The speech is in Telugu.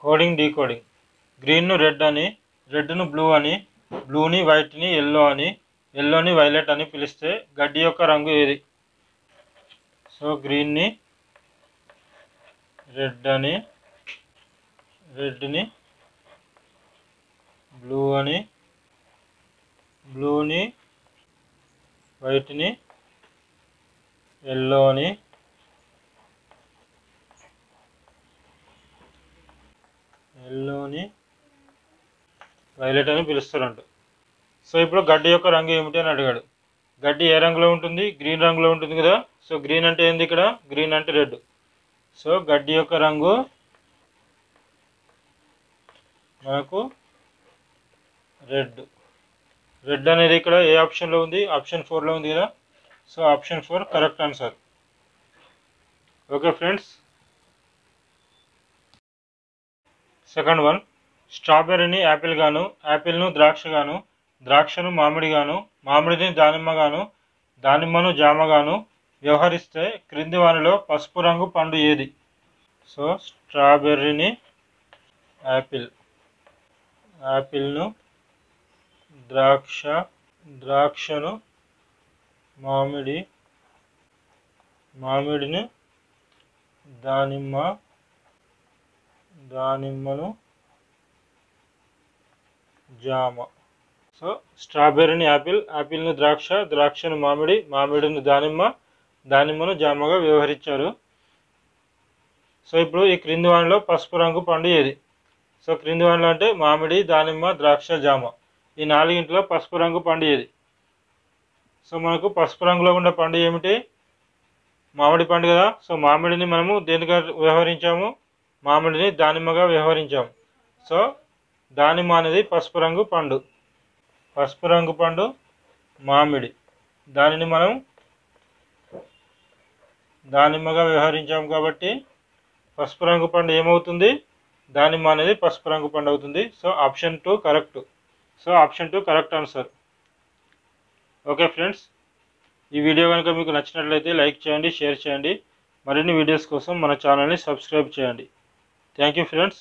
Coding decoding. గ్రీన్ను రెడ్ అని, రెడ్ను బ్లూ అని, బ్లూని వైట్ని ఎల్లో అని, ఎల్లోని వైలెట్ అని పిలిస్తే గడ్డి యొక్క రంగు ఏది? సో గ్రీన్ని రెడ్ అని, రెడ్ని బ్లూ అని, బ్లూని వైట్ని ఎల్లో అని, ఎల్లోని వైలెట్ అని పిలుస్తారంట. సో ఇప్పుడు గడ్డి యొక్క రంగు ఏమిటి అని అడిగాడు. గడ్డి ఏ రంగులో ఉంటుంది? గ్రీన్ రంగులో ఉంటుంది కదా. సో గ్రీన్ అంటే ఏంది ఇక్కడ? గ్రీన్ అంటే రెడ్. సో గడ్డి యొక్క రంగు మనకు రెడ్. రెడ్ అనేది ఇక్కడ ఏ ఆప్షన్లో ఉంది? ఆప్షన్ 4లో ఉంది కదా. So option 4 correct answer. Okay friends, second one. స్ట్రాబెర్రీని యాపిల్ గాను, యాపిల్ను ద్రాక్ష గాను, ద్రాక్షను మామిడి గాను, మామిడిని దానిమ్మ గాను, దానిమ్మను జామ గాను వ్యవహరిస్తే క్రింది వానిలో పసుపు రంగు పండు ఏది? సో స్ట్రాబెర్రీని యాపిల్, యాపిల్ను ద్రాక్ష, ద్రాక్షను మామిడి, మామిడిని దానిమ్మ, దానిమ్మను జామ. సో స్ట్రాబెర్రీని యాపిల్, యాపిల్ను ద్రాక్ష, ద్రాక్షను మామిడి, మామిడిని దానిమ్మ, దానిమ్మను జామగా వ్యవహరించారు. సో ఇప్పుడు ఈ క్రింది వానిలో పసుపు రంగు పండు ఏది? సో క్రింది వానిలో అంటే మామిడి, దానిమ్మ, ద్రాక్ష, జామ, ఈ నాలుగింటిలో పసుపు రంగు పండు ఏది? సో మనకు పసుపు రంగులో ఉన్న పండు ఏమిటి? మామిడి పండు కదా. సో మామిడిని మనము దేనిగా వ్యవహరించాము? మామిడిని దానిమ్మగా వ్యవహరించాము. సో దానిమ్మ అనేది పసుపు రంగు పండు. పసుపు రంగు పండు మామిడి, దానిని మనం దానిమ్మగా వ్యవహరించాము కాబట్టి పసుపు రంగు పండు ఏమవుతుంది? దానిమ్మ అనేది పసుపు రంగు పండు అవుతుంది. So option 2 correct. So option 2 correct answer. Okay friends, ఈ వీడియో కనుక మీకు నచ్చినట్లయితే లైక్ చేయండి, షేర్ చేయండి. మరిన్ని వీడియోస్ కోసం మన ఛానల్ని సబ్స్క్రైబ్ చేయండి. Thank you friends.